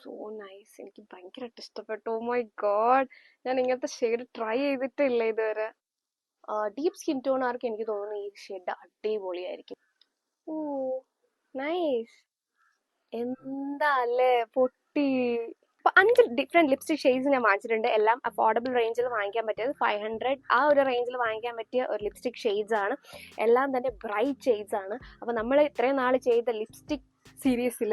So nice. എനിക്ക് ഭയങ്കരമായിട്ട് ഇഷ്ടപ്പെട്ടു. ഓ മൈ ഗോഡ്, ഞാൻ ഇങ്ങനത്തെ ഷെയ്ഡ് ട്രൈ ചെയ്തിട്ടില്ല ഇതുവരെ. ഡീപ്പ് സ്കിൻ ടോണാർക്ക് എനിക്ക് തോന്നുന്നു ഈ ഷെയ്ഡ് അടിപൊളിയായിരിക്കും. ഓ നൈസ്. എന്താ അല്ലേ പൊട്ടി. അപ്പൊ 5 ഡിഫറെന്റ് ലിപ്സ്റ്റിക് ഷെയ്ഡ്സ് ഞാൻ വാങ്ങിച്ചിട്ടുണ്ട്. എല്ലാം അഫോർഡബിൾ റേഞ്ചിൽ വാങ്ങിക്കാൻ പറ്റിയത് 500 ആ ഒരു റേഞ്ചിൽ വാങ്ങിക്കാൻ പറ്റിയ ഒരു ലിപ്സ്റ്റിക് ഷെയ്ഡ്സ് ആണ്. എല്ലാം തന്നെ ബ്രൈറ്റ് ഷെയ്ഡ്സ് ആണ്. അപ്പൊ നമ്മൾ ഇത്രയും നാൾ ചെയ്ത ലിപ്സ്റ്റിക് സീരീസിൽ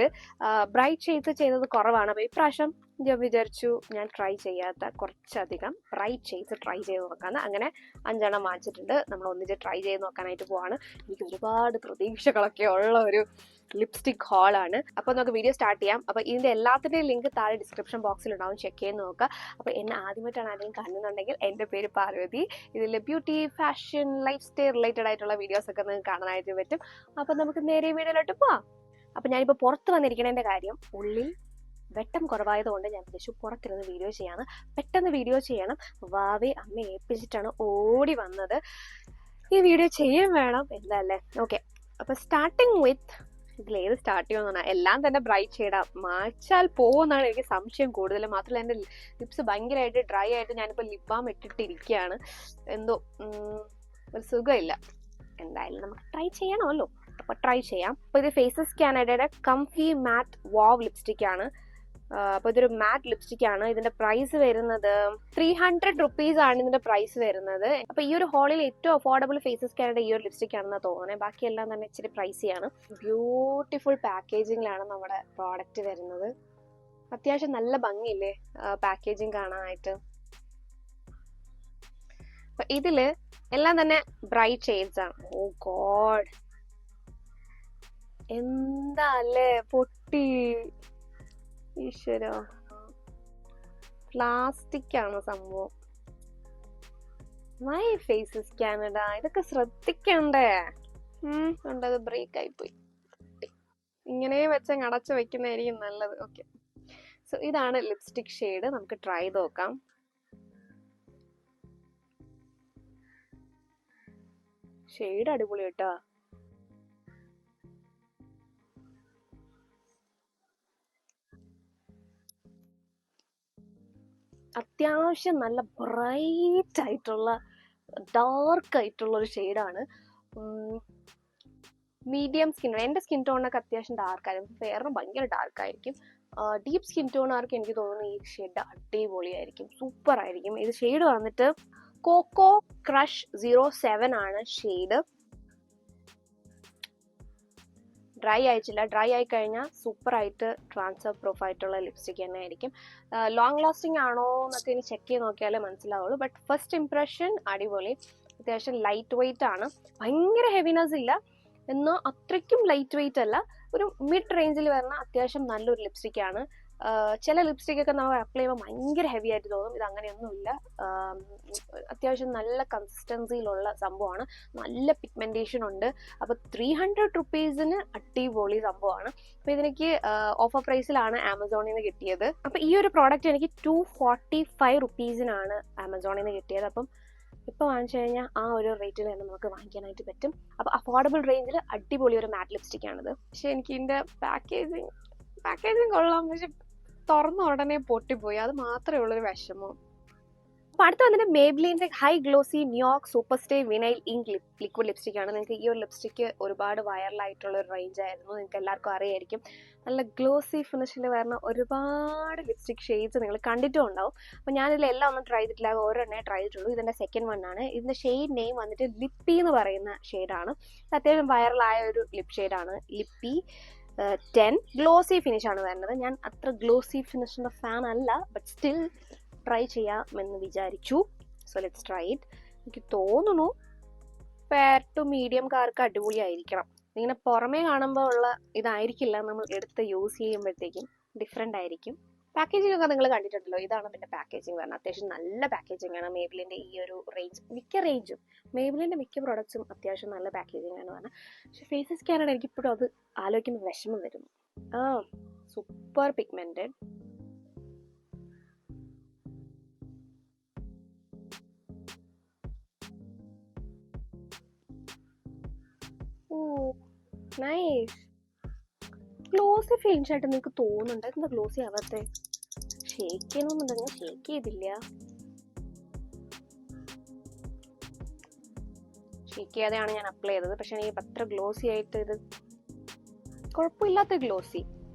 ബ്രൈറ്റ് ഷെയ്ഡ്സ് ചെയ്തത് കുറവാണ്. അപ്പോൾ ഇപ്രാവശ്യം ഞാൻ വിചാരിച്ചു ഞാൻ ട്രൈ ചെയ്യാത്ത കുറച്ചധികം ബ്രൈറ്റ് ഷെയ്ഡ്സ് ട്രൈ ചെയ്ത് നോക്കാമെന്ന്. അങ്ങനെ 5 വാങ്ങിച്ചിട്ടുണ്ട്. നമ്മൾ ഒന്നിച്ച് ട്രൈ ചെയ്ത് നോക്കാനായിട്ട് പോവാണ്. എനിക്ക് ഒരുപാട് പ്രതീക്ഷകളൊക്കെ ഉള്ള ഒരു ലിപ്സ്റ്റിക് ഹോളാണ്. അപ്പോൾ നമുക്ക് വീഡിയോ സ്റ്റാർട്ട് ചെയ്യാം. അപ്പോൾ ഇതിൻ്റെ എല്ലാത്തിൻ്റെയും ലിങ്ക് താഴെ ഡിസ്ക്രിപ്ഷൻ ബോക്സിൽ ഉണ്ടാവും, ചെക്ക് ചെയ്ത് നോക്കുക. അപ്പോൾ എന്നെ ആദ്യമായിട്ടാണ് ആരെങ്കിലും കാണുന്നുണ്ടെങ്കിൽ എൻ്റെ പേര് പാർവതി. ഇതിൽ beauty, fashion, life style related ആയിട്ടുള്ള വീഡിയോസ് ഒക്കെ നിങ്ങൾക്ക് കാണാനായിട്ട് പറ്റും. അപ്പോൾ നമുക്ക് നേരെ വീഡിയോയിലോട്ട് പോവാം. അപ്പോൾ ഞാനിപ്പോൾ പുറത്ത് വന്നിരിക്കുന്നതിൻ്റെ കാര്യം, ഉള്ളിൽ വെട്ടം കുറവായതുകൊണ്ട് ഞാൻ വിചാരിച്ചു പുറത്തിരുന്ന് വീഡിയോ ചെയ്യാന്ന്. പെട്ടെന്ന് വീഡിയോ ചെയ്യണം, വാവേ അമ്മ ഏൽപ്പിച്ചിട്ടാണ് ഓടി വന്നത്. ഈ വീഡിയോ ചെയ്യാൻ വേണം എന്താല്ലേ. ഓക്കെ, അപ്പോൾ സ്റ്റാർട്ടിങ് വിത്ത്, ഇതിലേത് സ്റ്റാർട്ട് ചെയ്യുമെന്ന് പറഞ്ഞാൽ എല്ലാം തന്നെ ബ്രൈറ്റ് ഷെയ്ഡാണ്. മാച്ചാൽ പോകുമെന്നാണ് എനിക്ക് സംശയം കൂടുതൽ. മാത്രമല്ല എൻ്റെ ലിപ്സ് ഭയങ്കരമായിട്ട് ഡ്രൈ ആയിട്ട് ഞാനിപ്പോൾ ലിപ് ബാം ഇട്ടിട്ടിരിക്കുകയാണ്. എന്തോ ഒരു സുഖമില്ല. എന്തായാലും നമുക്ക് ട്രൈ ചെയ്യണമല്ലോ, അപ്പോൾ ട്രൈ ചെയ്യാം. അപ്പോൾ ഇത് ഫേസസ് കാനഡയുടെ കംഫി മാറ്റ് വാവ് ലിപ്സ്റ്റിക് ആണ്. അപ്പോൾ ഇതൊരു മാറ്റ് ലിപ്സ്റ്റിക് ആണ്. ഇതിന്റെ പ്രൈസ് വരുന്നത് 300 റുപ്പീസ് ആണ് ഇതിന്റെ പ്രൈസ് വരുന്നത്. അപ്പോൾ ഈ ഒരു ഹോളിൽ ഏറ്റവും അഫോർഡബിൾ ഫേസസ് കാനഡ ഈ ഒരു ലിപ്സ്റ്റിക് ആണെന്ന് തോന്നുന്നത്. ബാക്കിയെല്ലാം തന്നെ ഇച്ചിരി പ്രൈസിയാണ്. ബ്യൂട്ടിഫുൾ പാക്കേജിങ്ങിലാണ് നമ്മുടെ പ്രോഡക്റ്റ് വരുന്നത്. അത്യാവശ്യം നല്ല ഭംഗിയില്ലേ പാക്കേജിങ് കാണാനായിട്ട്. അപ്പൊ ഇതില് എല്ലാം തന്നെ ബ്രൈറ്റ് ഷെയ്ഡ്സ് ആണ്. ഓ ഗോഡ്, എന്താ അല്ലേ പൊട്ടി. ഈശ്വര, പ്ലാസ്റ്റിക് ആണ് സംഭവം. മൈ ഫേസസ് കാനഡ, ഇതൊക്കെ ശ്രദ്ധിക്കണ്ടേ? ഉണ്ടത് ബ്രേക്ക് ആയിപ്പോയി. ഇങ്ങനെ വെച്ചങ്ങ് അടച്ചു വെക്കുന്നതായിരിക്കും നല്ലത്. ഓക്കെ, സോ ഇതാണ് ലിപ്സ്റ്റിക് ഷെയ്ഡ്. നമുക്ക് ട്രൈ ചെയ്ത് നോക്കാം. ഷെയ്ഡ് അടിപൊളി കേട്ടോ. അത്യാവശ്യം നല്ല ബ്രൈറ്റ് ആയിട്ടുള്ള ഡാർക്ക് ആയിട്ടുള്ള ഒരു ഷെയ്ഡാണ്. മീഡിയം സ്കിൻ, എൻ്റെ സ്കിൻ ടോണൊക്കെ അത്യാവശ്യം ഡാർക്ക് ആയിരിക്കും. ഫെയറിന് ഭയങ്കര ഡാർക്ക് ആയിരിക്കും. ഡീപ്പ് സ്കിൻ ടോണാർക്ക് എനിക്ക് തോന്നുന്നു ഈ ഷെയ്ഡ് അടിപൊളിയായിരിക്കും, സൂപ്പർ ആയിരിക്കും. ഇത് ഷെയ്ഡ് വന്നിട്ട് കോക്കോ ക്രഷ് 07 ആണ് ഷെയ്ഡ്. ഡ്രൈ ആയിട്ടില്ല. ഡ്രൈ ആയി കഴിഞ്ഞാൽ സൂപ്പർ ആയിട്ട് ട്രാൻസ്ഫർ പ്രൂഫ് ആയിട്ടുള്ള ലിപ്സ്റ്റിക് തന്നെ ആയിരിക്കും. ലോങ് ലാസ്റ്റിംഗ് ആണോ എന്നൊക്കെ ഇനി ചെക്ക് ചെയ്ത് നോക്കിയാലേ മനസ്സിലാവുള്ളൂ. ബട്ട് ഫസ്റ്റ് ഇംപ്രഷൻ അടിപൊളി. അത്യാവശ്യം ലൈറ്റ് വെയിറ്റ് ആണ്, ഭയങ്കര ഹെവിനെസ് ഇല്ല, എന്നാൽ അത്രയ്ക്കും ലൈറ്റ് വെയിറ്റ് അല്ല. ഒരു മിഡ് റേഞ്ചിൽ വരുന്ന അത്യാവശ്യം നല്ലൊരു ലിപ്സ്റ്റിക് ആണ്. ചില ലിപ്സ്റ്റിക് ഒക്കെ നമ്മൾ അപ്ലൈ ചെയ്യുമ്പോൾ ഭയങ്കര ഹെവി ആയിട്ട് തോന്നും. ഇത് അങ്ങനെയൊന്നുമില്ല. അത്യാവശ്യം നല്ല കൺസിസ്റ്റൻസിയിലുള്ള സംഭവമാണ്. നല്ല പിഗ്മെന്റേഷൻ ഉണ്ട്. അപ്പോൾ 300 റുപ്പീസിന് അടിപൊളി സംഭവമാണ്. അപ്പോൾ ഇതെനിക്ക് ഓഫർ പ്രൈസിലാണ് ആമസോണിൽ നിന്ന് കിട്ടിയത്. അപ്പോൾ ഈ ഒരു പ്രോഡക്റ്റ് എനിക്ക് 245 റുപ്പീസിനാണ് ആമസോണിൽ നിന്ന് കിട്ടിയത്. അപ്പം ഇപ്പോൾ വാങ്ങിച്ചു കഴിഞ്ഞാൽ ആ ഒരു റേറ്റിൽ തന്നെ നമുക്ക് വാങ്ങിക്കാനായിട്ട് പറ്റും. അപ്പോൾ അഫോർഡബിൾ റേഞ്ചിൽ അടിപൊളി ഒരു മാറ്റ് ലിപ്സ്റ്റിക് ആണിത്. പക്ഷെ എനിക്ക് ഇതിൻ്റെ പാക്കേജിങ് കൊള്ളാം, പക്ഷെ തുറന്ന ഉടനെ പൊട്ടിപ്പോയി. അത് മാത്രമേ ഉള്ളൊരു വിഷമം. അപ്പോൾ അടുത്ത വന്നിട്ട് മേബ്ലിൻ്റെ high glossy New York super stay vinyl ink liquid lipstick ആണ്. നിങ്ങൾക്ക് ഈ ഒരു ലിപ്സ്റ്റിക്ക് ഒരുപാട് വൈറലായിട്ടുള്ള ഒരു റേഞ്ച് ആയിരുന്നു, നിങ്ങൾക്ക് എല്ലാവർക്കും അറിയായിരിക്കും. നല്ല ഗ്ലോസി ഫിനിഷിൽ വരുന്ന ഒരുപാട് ലിപ്സ്റ്റിക് ഷെയ്ഡ്സ് നിങ്ങൾ കണ്ടിട്ടും ഉണ്ടാവും. അപ്പോൾ ഞാനിതിൽ എല്ലാം ഒന്നും ട്രൈ ചെയ്തിട്ടില്ല, ഒരെണ്ണേ ട്രൈ ചെയ്തിട്ടുള്ളൂ. ഇതിൻ്റെ സെക്കൻഡ് വൺ ആണ്. ഇതിൻ്റെ ഷെയ്ഡ് നെയിം വന്നിട്ട് ലിപ്പി എന്ന് പറയുന്ന ഷെയ്ഡാണ്. അത്യാവശ്യം വൈറലായ ഒരു ലിപ് ഷെയ്ഡാണ് ലിപ്പി 10. ഗ്ലോസി ഫിനിഷ് ആണ് വരുന്നത്. ഞാൻ അത്ര ഗ്ലോസി ഫിനിഷിൻ്റെ ഫാൻ അല്ല, ബട്ട് സ്റ്റിൽ ട്രൈ ചെയ്യാമെന്ന് വിചാരിച്ചു. So let's try it. എനിക്ക് തോന്നുന്നു ഫെയർ ടു മീഡിയംകാർക്ക് അടിപൊളിയായിരിക്കണം. ഇങ്ങനെ പുറമേ കാണുമ്പോൾ ഉള്ള ഇതായിരിക്കില്ല, നമ്മൾ എടുത്ത് യൂസ് ചെയ്യുമ്പോഴത്തേക്കും ഡിഫറെൻ്റ് ആയിരിക്കും. പാക്കേജിംഗ് ഒക്കെ നിങ്ങൾ കണ്ടിട്ടുണ്ടല്ലോ. ഇതാണ് പിന്നെ പാക്കേജിങ് വരുന്നത്. അത്യാവശ്യം നല്ല പാക്കേജിംഗ് ആണ് മേബിലിൻ്റെ ഈ ഒരു റേഞ്ച്. മിക്ക റേഞ്ചും മേബിലിൻ്റെ മിക്ക പ്രോഡക്ട്സും അത്യാവശ്യം നല്ല പാക്കേജിംഗ് ആണ് പറഞ്ഞത്. പക്ഷെ ഫേസസ് കാനഡ എനിക്കിപ്പോഴും അത് ആലോചിക്കുമ്പോൾ വിഷമം വരുന്നു. Super pigmented. Nice. Glossy finish ആയിട്ട് നിങ്ങൾക്ക് തോന്നുന്നുണ്ട്. എന്താ ഗ്ലോസി ആവാത്തെ? ഷേക്ക് ചെയ്യണമെന്നുണ്ട്, ഞാൻ ഷേക്ക് ചെയ്തില്ല. ഷേക്ക് ചെയ്യാതെയാണ് ഞാൻ അപ്ലൈ ചെയ്തത്. പക്ഷെ എനിക്ക് അത്ര ഗ്ലോസി ആയിട്ട് ഇത് കുഴപ്പമില്ലാത്ത ഗ്ലോസി,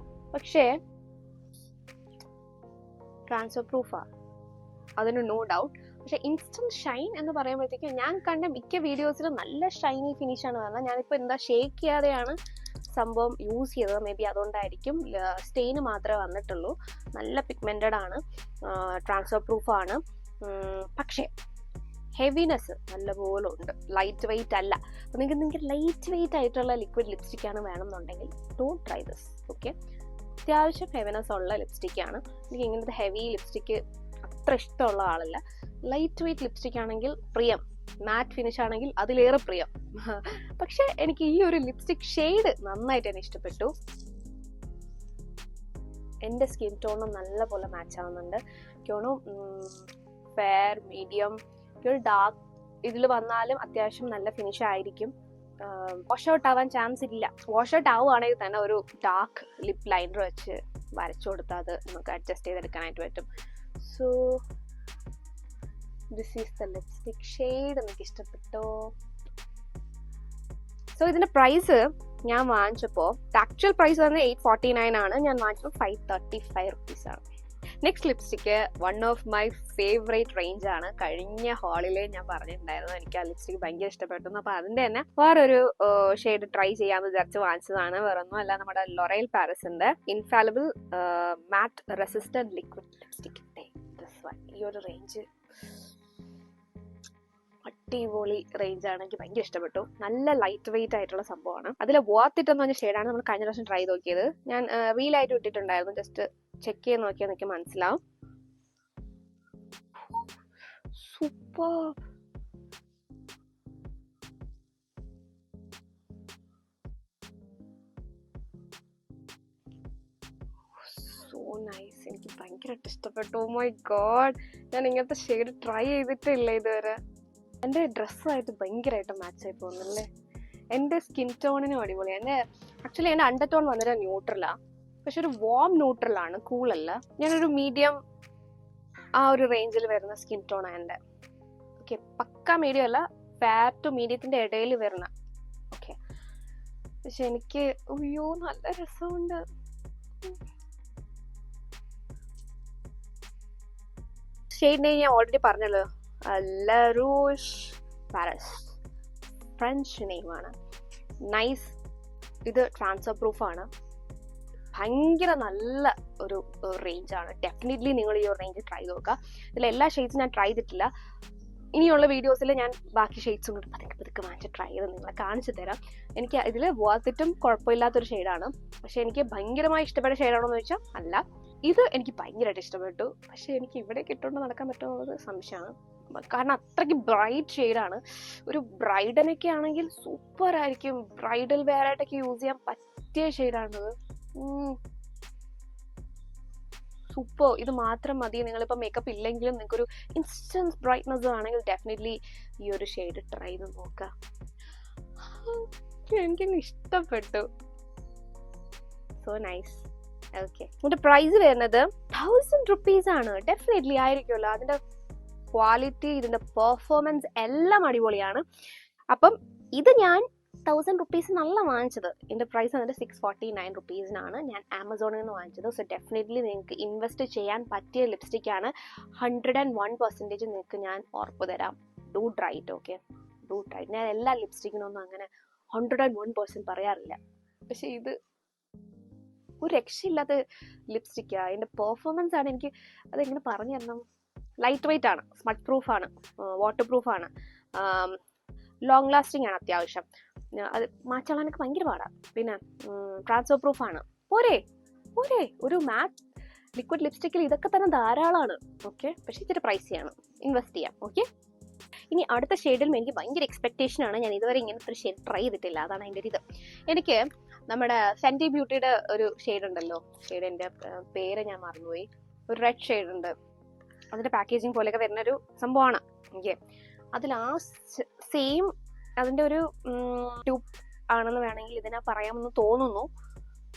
പക്ഷേ ട്രാൻസ്ഫർ പ്രൂഫാ, അതിന് നോ ഡൗട്ട്. പക്ഷെ ഇൻസ്റ്റന്റ് ഷൈൻ എന്ന് പറയുമ്പോഴത്തേക്കും ഞാൻ കണ്ട മിക്ക വീഡിയോസിലും നല്ല ഷൈനി ഫിനിഷ് ആണ് പറഞ്ഞത്. ഞാനിപ്പോൾ എന്താ ഷേക്ക് ചെയ്യാതെയാണ് സംഭവം യൂസ് ചെയ്തത്, മേ ബി അതുകൊണ്ടായിരിക്കും. സ്റ്റെയിന് മാത്രമേ വന്നിട്ടുള്ളൂ. നല്ല പിഗ്മെന്റഡ് ആണ്, ട്രാൻസ്ഫർ പ്രൂഫ് ആണ്. പക്ഷേ ഹെവിനെസ് നല്ലപോലെ ഉണ്ട്, ലൈറ്റ് വെയിറ്റ് അല്ല. അപ്പം നിങ്ങൾക്ക് ലൈറ്റ് വെയിറ്റ് ആയിട്ടുള്ള ലിക്വിഡ് ലിപ്സ്റ്റിക് ആണ് വേണമെന്നുണ്ടെങ്കിൽ ഡോണ്ട് ട്രൈ ദിസ്. ഓക്കെ, അത്യാവശ്യം ഹെവിനെസ് ഉള്ള ലിപ്സ്റ്റിക്കാണ്. എനിക്ക് ഇങ്ങനത്തെ ഹെവി ലിപ്സ്റ്റിക്ക് അത്ര ഇഷ്ടമുള്ള ആളല്ല. ലൈറ്റ് വെയിറ്റ് ലിപ്സ്റ്റിക് ആണെങ്കിൽ പ്രിയം, മാറ്റ് ഫിനിഷ് ആണെങ്കിൽ അതിലേറെ പ്രിയം. പക്ഷെ എനിക്ക് ഈ ഒരു ലിപ്സ്റ്റിക് ഷെയ്ഡ് നന്നായിട്ട് തന്നെ ഇഷ്ടപ്പെട്ടു. എൻ്റെ സ്കിൻ ടോണും നല്ലപോലെ മാച്ച് ആവുന്നുണ്ട്. എനിക്കോണും ഫെയർ, മീഡിയം, ഒരു ഡാർക്ക് ഇതിൽ വന്നാലും അത്യാവശ്യം നല്ല ഫിനിഷ് ആയിരിക്കും. വാഷ് ഔട്ട് ആവാൻ ചാൻസ് ഇല്ല. വാഷ് ഔട്ട് ആവുകയാണെങ്കിൽ തന്നെ ഒരു ഡാർക്ക് ലിപ് ലൈനർ വെച്ച് വരച്ചു കൊടുത്താൽ അത് നമുക്ക് അഡ്ജസ്റ്റ് ചെയ്തെടുക്കാനായിട്ട് പറ്റും. So this is the lipstick shade. എനിക്ക് ഇഷ്ടപ്പെട്ടോ? സോ ഇതിന്റെ പ്രൈസ് ഞാൻ വാങ്ങിച്ചപ്പോൾ ആക്ച്വൽ പ്രൈസ് തന്നെ 849 ആണ്. ഞാൻ വാങ്ങിച്ചപ്പോൾ 535 rupees ആണ്. Next lipstick one of my favourite range ആണ്. കഴിഞ്ഞ ഹാളിലെ ഞാൻ പറഞ്ഞിട്ടുണ്ടായിരുന്നു എനിക്ക് ആ ലിപ്സ്റ്റിക് ഭയങ്കര ഇഷ്ടപ്പെട്ടു. അപ്പോൾ അതിന്റെ തന്നെ വേറൊരു ഷെയ്ഡ് ട്രൈ ചെയ്യാമെന്ന് വിചാരിച്ച് വാങ്ങിച്ചതാണ്. വേറൊന്നും അല്ല, നമ്മുടെ ലൊറൈൽ പാരിസിന്റെ ഇൻഫാലിബിൾ മാറ്റ് റെസിസ്റ്റന്റ് ലിക്വിഡ് ലിപ്സ്റ്റിക്. ഈ ഒരു റേഞ്ച് അടിപൊളി റേഞ്ച് ആണ്, എനിക്ക് ഭയങ്കര ഇഷ്ടപ്പെട്ടു. നല്ല ലൈറ്റ് വെയിറ്റ് ആയിട്ടുള്ള സംഭവമാണ്. അതിൽ വാത്ത് ഇറ്റ് എന്ന് പറഞ്ഞ ഷെയ്ഡാണ് നമ്മൾ കഴിഞ്ഞ പ്രാവശ്യം ട്രൈ നോക്കിയത്. ഞാൻ റീലായിട്ട് ഇട്ടിട്ടുണ്ടായിരുന്നു, ജസ്റ്റ് ചെക്ക് ചെയ്ത് നോക്കിയാൽ എനിക്ക് മനസ്സിലാവും. Super, so nice. എനിക്ക് ഭയങ്കരമായിട്ട് ഇഷ്ടപ്പെട്ടു. ഓ മൈ ഗോഡ്, ഞാൻ ഇങ്ങനത്തെ ഷെയ്ഡ് ട്രൈ ചെയ്തിട്ടില്ല ഇതുവരെ. എൻ്റെ ഡ്രസ്സുമായിട്ട് ഭയങ്കരമായിട്ട് മാച്ച് ആയി പോകുന്നല്ലേ. എൻ്റെ സ്കിൻ ടോണിനും അടിപൊളിയാണ്. ആക്ച്വലി എൻ്റെ അണ്ടർ ടോൺ വന്നിട്ട് ന്യൂട്രലാണ്, പക്ഷെ ഒരു വാം ന്യൂട്രലാണ്, കൂളല്ല. ഞാനൊരു മീഡിയം ആ ഒരു റേഞ്ചിൽ വരുന്ന സ്കിൻ ടോണാണ് എൻ്റെ. ഓക്കെ, പക്ക മീഡിയം അല്ല, ഫെയർ ടു മീഡിയത്തിൻ്റെ ഇടയിൽ വരുന്ന. ഓക്കെ, പക്ഷെ എനിക്ക് അയ്യോ നല്ല രസമുണ്ട്. ഷെയ്ഡ് നെയിം ഞാൻ ഓൾറെഡി പറഞ്ഞല്ലോ, ലറൂഷ് പാരിസ്, ഫ്രഞ്ച് നെയിമാണ്. നൈസ്. ഇത് ട്രാൻസ്ഫർ പ്രൂഫാണ്. ഭയങ്കര നല്ല ഒരു റേഞ്ചാണ്. ഡെഫിനറ്റ്ലി നിങ്ങൾ ഈ ഒരു റേഞ്ച് ട്രൈ നോക്കുക. ഇതിൽ എല്ലാ ഷെയ്ഡ്സും ഞാൻ ട്രൈ ചെയ്തിട്ടില്ല. ഇനിയുള്ള വീഡിയോസിൽ ഞാൻ ബാക്കി ഷെയ്ഡ്സും കൂടി പതുക്കെ വാങ്ങിച്ച് ട്രൈ ചെയ്ത് നിങ്ങളെ കാണിച്ചു തരാം. എനിക്ക് ഇതിൽ വാത്തിട്ടും കുഴപ്പമില്ലാത്തൊരു ഷെയ്ഡാണ്. പക്ഷെ എനിക്ക് ഭയങ്കരമായി ഇഷ്ടപ്പെട്ട ഷെയ്ഡാണോ എന്ന് ചോദിച്ചാൽ അല്ല. ഇത് എനിക്ക് ഭയങ്കരമായിട്ട് ഇഷ്ടപ്പെട്ടു. പക്ഷെ എനിക്ക് ഇവിടെ ഇട്ടുകൊണ്ട് നടക്കാൻ പറ്റുമോ എന്നത് സംശയമാണ്. കാരണം അത്രയ്ക്ക് ബ്രൈറ്റ് ഷെയ്ഡാണ്. ഒരു ബ്രൈഡനൊക്കെ ആണെങ്കിൽ സൂപ്പർ ആയിരിക്കും. ബ്രൈഡൽ വെയർ ആയിട്ടൊക്കെ യൂസ് ചെയ്യാൻ പറ്റിയ ഷെയ്ഡാണത്. സൂപ്പർ. ഇത് മാത്രം മതി. നിങ്ങളിപ്പോൾ മേക്കപ്പ് ഇല്ലെങ്കിലും നിങ്ങൾക്കൊരു ഇൻസ്റ്റന്റ് ബ്രൈറ്റ്നസ് ആണെങ്കിൽ ഡെഫിനറ്റ്ലി ഈ ഒരു ഷെയ്ഡ് ട്രൈ ചെയ്ത് നോക്കാം. എനിക്കങ്ങ് ഇഷ്ടപ്പെട്ടു. So nice. ഓക്കെ, ഇതിന്റെ പ്രൈസ് വരുന്നത് 1000 rupees ആണ്. ഡെഫിനറ്റ്ലി ആയിരിക്കുമല്ലോ. അതിന്റെ ക്വാളിറ്റി, ഇതിന്റെ പെർഫോമൻസ് എല്ലാം അടിപൊളിയാണ്. അപ്പം ഇത് ഞാൻ 1000 rupees നല്ല വാങ്ങിച്ചത്. ഇതിന്റെ പ്രൈസ് വന്നിട്ട് 649 rupees ഞാൻ ആമസോണിൽ നിന്ന് വാങ്ങിച്ചത്. സോ ഡെഫിനറ്റ്ലി നിങ്ങൾക്ക് ഇൻവെസ്റ്റ് ചെയ്യാൻ പറ്റിയ ലിപ്സ്റ്റിക് ആണ്. 101% നിങ്ങൾക്ക് ഞാൻ ഉറപ്പ് തരാം. Do try it. Okay, do try. ഞാൻ എല്ലാ ലിപ്സ്റ്റിക്കിനൊന്നും അങ്ങനെ 101% പറയാറില്ല. പക്ഷെ ഇത് ഒരു രക്ഷയില്ലാത്ത ലിപ്സ്റ്റിക്കാണ്. അതിൻ്റെ പെർഫോമൻസ് ആണ്. എനിക്ക് അതെങ്ങനെ പറഞ്ഞു തരണം. ലൈറ്റ് വെയിറ്റ് ആണ്, സ്മട്ട് പ്രൂഫാണ്, വാട്ടർ പ്രൂഫാണ്, ലോങ് ലാസ്റ്റിംഗ് ആണ് അത്യാവശ്യം. അത് മാറ്റാളാനൊക്കെ ഭയങ്കര പാടാണ്. പിന്നെ ട്രാൻസ്ഫർ പ്രൂഫാണ്. പോരെ ഒരു മാറ്റ് ലിക്വിഡ് ലിപ്സ്റ്റിക്കിൽ ഇതൊക്കെ തന്നെ ധാരാളമാണ്. ഓക്കെ, പക്ഷേ ഇത്തിരി പ്രൈസിയാണ്. ഇൻവെസ്റ്റ് ചെയ്യാം. ഓക്കെ, ഇനി അടുത്ത ഷെയ്ഡിലും എനിക്ക് ഭയങ്കര എക്സ്പെക്ടേഷൻ ആണ്. ഞാൻ ഇതുവരെ ഇങ്ങനത്തെ ഒരു ഷെയ്ഡ് ട്രൈ ചെയ്തിട്ടില്ല. അതാണ് അതിൻ്റെ ഇത്. എനിക്ക് നമ്മുടെ ഫെൻറ്റി ബ്യൂട്ടിയുടെ ഒരു ഷെയ്ഡ് ഉണ്ടല്ലോ, ഷെയ്ഡിൻ്റെ പേര് ഞാൻ മറന്നുപോയി. ഒരു റെഡ് ഷെയ്ഡ് ഉണ്ട്. അതിൻ്റെ പാക്കേജിങ് പോലെയൊക്കെ വരുന്നൊരു സംഭവമാണ്. ഓക്കെ, അതിൽ ആ സെയിം അതിൻ്റെ ഒരു ട്യൂബ് ആണെന്ന് വേണമെങ്കിൽ ഇതിനെ പറയാമെന്ന് തോന്നുന്നു.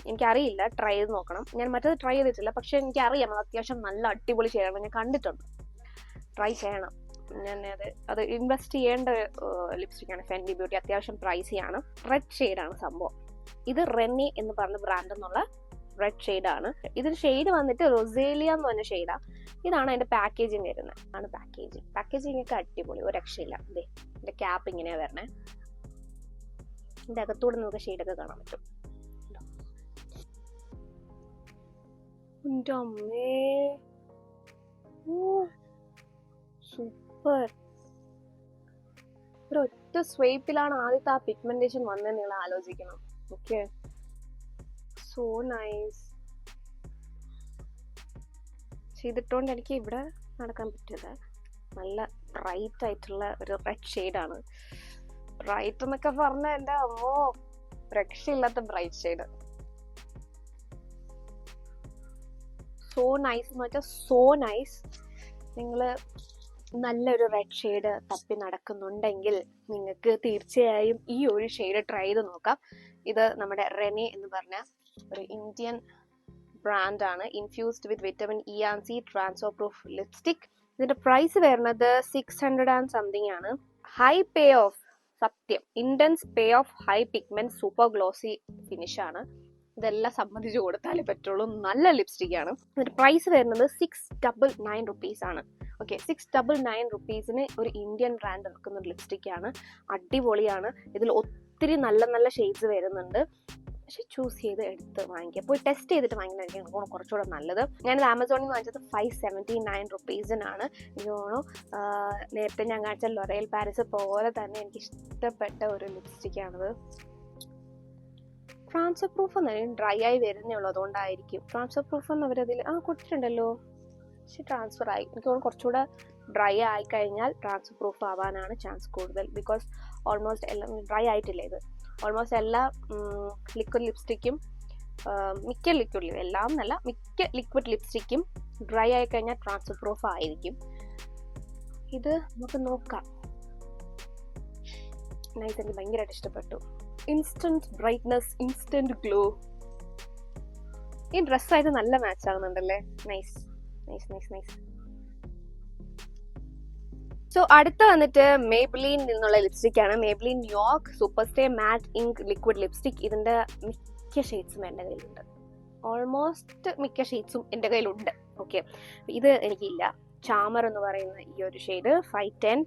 എനിക്കറിയില്ല, ട്രൈ ചെയ്ത് നോക്കണം. ഞാൻ മറ്റേത് ട്രൈ ചെയ്തിട്ടില്ല, പക്ഷെ എനിക്കറിയാം അത് അത്യാവശ്യം നല്ല അടിപൊളി ഷെയ്ഡാണ്. ഞാൻ കണ്ടിട്ടുണ്ട്, ട്രൈ ചെയ്യണം. ഞാൻ അത് ഇൻവെസ്റ്റ് ചെയ്യേണ്ട ലിപ്സ്റ്റിക്കാണ്. ഫെൻഡി ബ്യൂട്ടി അത്യാവശ്യം പ്രൈസിയാണ്. റെഡ് ഷെയ്ഡാണ് സംഭവം. ഇത് റെന്നി എന്ന് പറഞ്ഞ ബ്രാൻഡ് എന്നുള്ള റെഡ് ഷെയ്ഡാണ്. ഇതിന് ഷെയ്ഡ് വന്നിട്ട് റൊസേലിയ എന്ന് പറഞ്ഞ ഷെയ്ഡാണ്. ഇതാണ് അതിന്റെ പാക്കേജിങ് വരുന്നത്. ആണ് പാക്കേജിങ് ഒക്കെ അടിപൊളി, ഒരു രക്ഷയില്ല. അതെ, ഇതിന്റെ ക്യാപ്പ് ഇങ്ങനെയാ വരണേ. ഇതിന്റെ അകത്തൂടെ നമുക്ക് ഷെയ്ഡൊക്കെ കാണാൻ പറ്റും. സൂപ്പർ. ഒരു ഒറ്റ സ്വൈപ്പിലാണ് ആദ്യത്തെ ആ പിഗ്മെന്റേഷൻ വന്നത് നിങ്ങൾ ആലോചിക്കണം. Okay, so nice. ചെയ്തിട്ടോണ്ട് എനിക്ക് ഇവിടെ നടക്കാൻ പറ്റില്ല. നല്ല ബ്രൈറ്റ് ആയിട്ടുള്ള ഒരു റെഡ് ഷെയ്ഡാണ്. ബ്രൈറ്റ് എന്നൊക്കെ പറഞ്ഞ എന്റെ അമ്മോ രക്ഷയില്ലാത്ത ബ്രൈറ്റ് ഷെയ്ഡ്. സോ നൈസ് എന്ന് വെച്ചാൽ സോ നൈസ്. നിങ്ങള് നല്ലൊരു റെഡ് ഷെയ്ഡ് തപ്പി നടക്കുന്നുണ്ടെങ്കിൽ നിങ്ങൾക്ക് തീർച്ചയായും ഈ ഒരു ഷെയ്ഡ് ട്രൈ ചെയ്ത് നോക്കാം. ഇത് നമ്മുടെ റെനി എന്ന് പറഞ്ഞ ഒരു ഇന്ത്യൻ ബ്രാൻഡാണ്. Infused with vitamin E and C transfer proof lipstick. ഇതിന്റെ പ്രൈസ് വരുന്നത് 600 and something ആണ്. ഹൈ പേ ഓഫ്, സത്യം intense pay of, high pigment, super glossy finish ആണ്. ഇതെല്ലാം സമ്മതിച്ചു കൊടുത്താലേ പറ്റുള്ളൂ. നല്ല ലിപ്സ്റ്റിക് ആണ്. ഇതിന്റെ പ്രൈസ് വരുന്നത് 699 rupees ആണ്. ഓക്കെ, 699 rupeesന് ഒരു ഇന്ത്യൻ ബ്രാൻഡ് ഇറക്കുന്ന ഒരു ലിപ്സ്റ്റിക് ആണ്. അടിപൊളിയാണ്. ഇതിൽ ഒത്തിരി നല്ല നല്ല ഷെയ്ഡ്സ് വരുന്നുണ്ട്. പക്ഷെ ചൂസ് ചെയ്ത് എടുത്ത് വാങ്ങിക്കുക. പോയി ടെസ്റ്റ് ചെയ്തിട്ട് വാങ്ങിക്കുന്നതായിരിക്കും കുറച്ചുകൂടെ നല്ലത്. ഞാനിത് ആമസോണിൽ നിന്ന് വാങ്ങിച്ചത് 579 rupeesനാണ്. എനിക്ക് തോന്നുന്നു നേരത്തെ ഞാൻ കാണിച്ച ലൊറേൽ പാരിസ് പോലെ തന്നെ എനിക്ക് ഇഷ്ടപ്പെട്ട ഒരു ലിപ്സ്റ്റിക്കാണിത്. ട്രാൻസ്ഫർ പ്രൂഫ് എന്ന് ഡ്രൈ ആയി വരുന്നേ ഉള്ളൂ, അതുകൊണ്ടായിരിക്കും. ട്രാൻസ്ഫർ പ്രൂഫ് എന്ന് അവരതിൽ കൊടുത്തിട്ടുണ്ടല്ലോ. പക്ഷെ ട്രാൻസ്ഫർ ആയി, എനിക്ക് തോന്നുന്നു കുറച്ചുകൂടെ ഡ്രൈ ആയി കഴിഞ്ഞാൽ ട്രാൻസ്ഫർ പ്രൂഫ് ആവാനാണ് ചാൻസ് കൂടുതൽ. ബിക്കോസ് ഓൾമോസ്റ്റ് എല്ലാം ഡ്രൈ ആയിട്ടില്ല. ഇത് ഓൾമോസ്റ്റ് എല്ലാ ലിക്വിഡ് ലിപ്സ്റ്റിക്കും മിക്ക ലിക്വിഡ് ലിപ്സ്റ്റിക്കും ഡ്രൈ ആയി കഴിഞ്ഞാൽ ട്രാൻസ്ഫർ പ്രൂഫ് ആയിരിക്കും. ഇത് നമുക്ക് നോക്കാം. നൈസ്, എനിക്ക് ഭയങ്കരമായിട്ട് ഇഷ്ടപ്പെട്ടു. Instant brightness, instant glow. ഈ ഡ്രസ്സായിട്ട് നല്ല മാച്ച് ആകുന്നുണ്ടല്ലേ. Nice nice nice nice. So അടുത്ത വന്നിട്ട് മേബ്ലിൻ നിന്നുള്ള ലിപ്സ്റ്റിക് ആണ്. Maybelline New York super stay matte ink liquid lipstick. ഇതിന്റെ മിക്ക ഷെയ്ഡ്സും എൻ്റെ കയ്യിലുണ്ട്. ഓൾമോസ്റ്റ് മിക്ക ഷെയ്ഡ്സും എൻ്റെ കയ്യിലുണ്ട്. ഓക്കെ, ഇത് എനിക്കില്ല. ചാമർ എന്ന് പറയുന്ന ഈ ഒരു ഷെയ്ഡ് 510.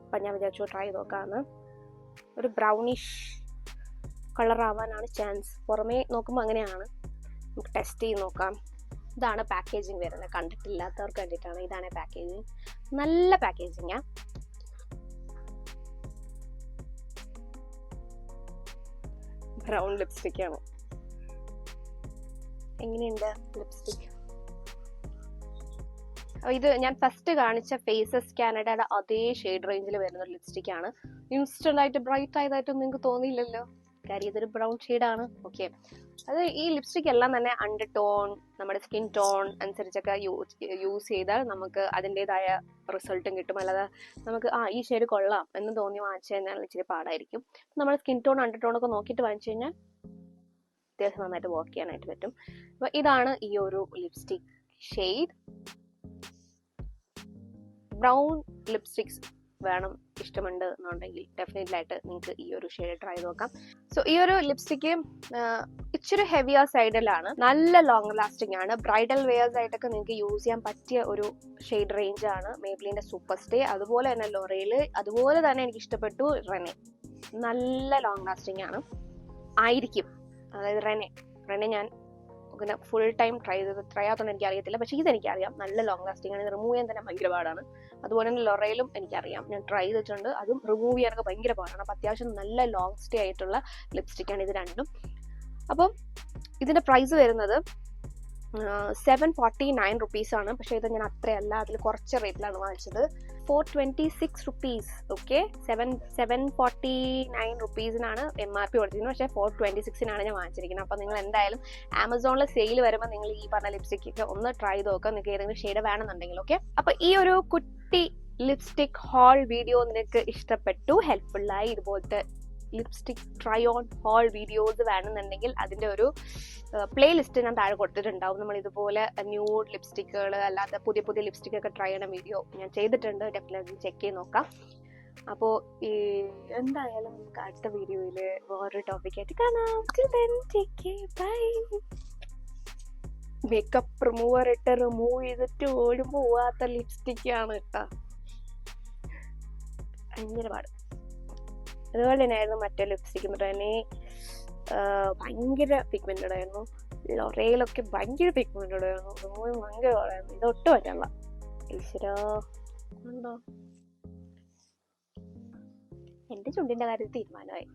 അപ്പം ഞാൻ വിചാരിച്ചു ട്രൈ നോക്കാമെന്ന്. ഒരു ബ്രൗണിഷ് കളർ ആവാനാണ് ചാൻസ്. പുറമേ നോക്കുമ്പോൾ അങ്ങനെയാണ്. നമുക്ക് ടെസ്റ്റ് ചെയ്ത് നോക്കാം. ഇതാണ് പാക്കേജിങ് വരുന്നത്. കണ്ടിട്ടില്ലാത്തവർക്ക് കണ്ടിട്ടാണ്. ഇതാണ് പാക്കേജിങ്. നല്ല പാക്കേജിങ്ങാ. ബ്രൗൺ ലിപ്സ്റ്റിക് ആണ്. എങ്ങനെയുണ്ട് ലിപ്സ്റ്റിക്? ഇത് ഞാൻ ഫസ്റ്റ് കാണിച്ച ഫേസസ് കാനഡയുടെ അതേ ഷെയ്ഡ് റേഞ്ചിൽ വരുന്ന ഒരു ലിപ്സ്റ്റിക് ആണ്. ഇൻസ്റ്റന്റ് ആയിട്ട് ബ്രൈറ്റ് ആയതായിട്ടൊന്നും നിങ്ങൾക്ക് തോന്നിയില്ലല്ലോ, കാര്യം ഇതൊരു ബ്രൗൺ ഷെയ്ഡാണ്. ഓക്കെ, അത് ഈ ലിപ്സ്റ്റിക് എല്ലാം തന്നെ അണ്ടർ ടോൺ, നമ്മുടെ സ്കിൻ ടോൺ അനുസരിച്ചൊക്കെ യൂസ് ചെയ്താൽ നമുക്ക് അതിൻ്റെതായ റിസൾട്ടും കിട്ടും. അല്ലാതെ നമുക്ക് ഈ ഷെയ്ഡ് കൊള്ളാം എന്ന് തോന്നി വാങ്ങിച്ചു കഴിഞ്ഞാൽ ഇച്ചിരി പാടായിരിക്കും. നമ്മുടെ സ്കിൻ ടോൺ അണ്ടർ ടോൺ ഒക്കെ നോക്കിയിട്ട് വാങ്ങിച്ചു കഴിഞ്ഞാൽ അത്യാവശ്യം നന്നായിട്ട് വർക്ക് ചെയ്യാനായിട്ട് പറ്റും. അപ്പൊ ഇതാണ് ഈ ഒരു ലിപ്സ്റ്റിക് ഷെയ്ഡ്. ബ്രൗൺ ലിപ്സ്റ്റിക്സ് വേണം, ഇഷ്ടമുണ്ട് എന്നുണ്ടെങ്കിൽ ഡെഫിനറ്റ്ലി ആയിട്ട് നിങ്ങൾക്ക് ഈ ഒരു ഷെയ്ഡ് ട്രൈ നോക്കാം. സോ ഈ ഒരു ലിപ്സ്റ്റിക്ക് ഇച്ചിരി ഹെവിയർ സൈഡിലാണ്. നല്ല ലോങ് ലാസ്റ്റിംഗ് ആണ്. ബ്രൈഡൽ വെയേഴ്സ് ആയിട്ടൊക്കെ നിങ്ങൾക്ക് യൂസ് ചെയ്യാൻ പറ്റിയ ഒരു ഷെയ്ഡ് റേഞ്ച് ആണ് മേബ്ലിന്റെ സൂപ്പർ സ്റ്റേ. അതുപോലെ തന്നെ ലൊറേൽ, അതുപോലെ തന്നെ എനിക്ക് ഇഷ്ടപ്പെട്ടു റെനെ. നല്ല ലോങ് ലാസ്റ്റിംഗ് ആണ് ആയിരിക്കും. അതായത് റെനെ ഞാൻ പിന്നെ ഫുൾ ടൈം ട്രൈ ചെയ്യാത്തതുകൊണ്ട് എനിക്ക് അറിയത്തില്ല. പക്ഷേ ഇതെനിക്കറിയാം നല്ല ലോങ് ലാസ്റ്റിംഗ് ആണ്. ഇത് റിമൂവ് ചെയ്യാൻ തന്നെ ഭയങ്കര പാടാണ്. അതുപോലെ തന്നെ ലൊറയിലും എനിക്കറിയാം, ഞാൻ ട്രൈ ചെയ്തിട്ടുണ്ട്. അതും റിമൂവ് ചെയ്യാനൊക്കെ ഭയങ്കര പാടാണ്. അപ്പം അത്യാവശ്യം നല്ല ലോങ് സ്റ്റേ ആയിട്ടുള്ള ലിപ്സ്റ്റിക്കാണ് ഇത് രണ്ടും. അപ്പം ഇതിന്റെ പ്രൈസ് വരുന്നത് 749 rupees ആണ്. പക്ഷേ ഇത് ഞാൻ അത്രയല്ല, അതിൽ കുറച്ച് റേറ്റിലാണ് വാങ്ങിച്ചത്. 426 rupees. ഓക്കെ, 749 rupeesനാണ് MRP കൊടുത്തിരിക്കുന്നത്. പക്ഷേ 426നാണ് ഞാൻ വാങ്ങിച്ചിരിക്കുന്നത്. അപ്പം നിങ്ങൾ എന്തായാലും ആമസോണിൽ സെയിൽ വരുമ്പോൾ നിങ്ങൾ ഈ പറഞ്ഞ ലിപ്സ്റ്റിക് ഒക്കെ ഒന്ന് ട്രൈ ചെയ്ത് നോക്കാം, നിങ്ങൾക്ക് ഏതെങ്കിലും ഷെയ്ഡ് വേണമെന്നുണ്ടെങ്കിൽ. ഓക്കെ, അപ്പം ഈ ഒരു കുട്ടി ലിപ്സ്റ്റിക് ഹോൾ വീഡിയോ നിനക്ക് ഇഷ്ടപ്പെട്ടു, ഹെൽപ്ഫുള്ളായി, ഇതുപോലത്തെ lipstick try on haul videos വേണമെന്നുണ്ടെങ്കിൽ അതിൻ്റെ ഒരു പ്ലേലിസ്റ്റ് ഞാൻ താഴെ കൊടുത്തിട്ടുണ്ടാവും. നമ്മൾ ഇതുപോലെ ന്യൂഡ് ലിപ്സ്റ്റിക്കുകൾ അല്ലാതെ പുതിയ പുതിയ ലിപ്സ്റ്റിക് ഒക്കെ ട്രൈ ചെയ്യണ വീഡിയോ ഞാൻ ചെയ്തിട്ടുണ്ട്. ഡെഫിനറ്റ്ലി ചെക്ക് ചെയ്ത് നോക്കാം. അപ്പോൾ എന്തായാലും നമുക്ക് അടുത്ത വീഡിയോയിൽ വേറൊരു ടോപ്പിക്കായിട്ട് കാണാം. ബൈ. മേക്കപ്പ് റിമൂവർ ഇട്ട് റിമൂവ് ചെയ്തിട്ട് ഓടി പോവാത്ത ലിപ്സ്റ്റിക്കാണ് കേട്ടോ, ഭയങ്കര പാട്. അതുപോലെ തന്നെയായിരുന്നു മറ്റേ ലിപ്സ്റ്റിക് തന്നെ ഭയങ്കര പിഗ്മെന്റഡ് ആയിരുന്നു. ലൊറേലൊക്കെ ഭയങ്കര പിഗ്മെന്റഡ് ആയിരുന്നു. റിമൂവ് ഭയങ്കര പാടായിരുന്നു. ഇതൊട്ടും പറ്റല്ല. ഈശ്വരാ, ഉണ്ടോ എൻ്റെ ചുണ്ടിൻ്റെ കാര്യത്തിൽ തീരുമാനമായി.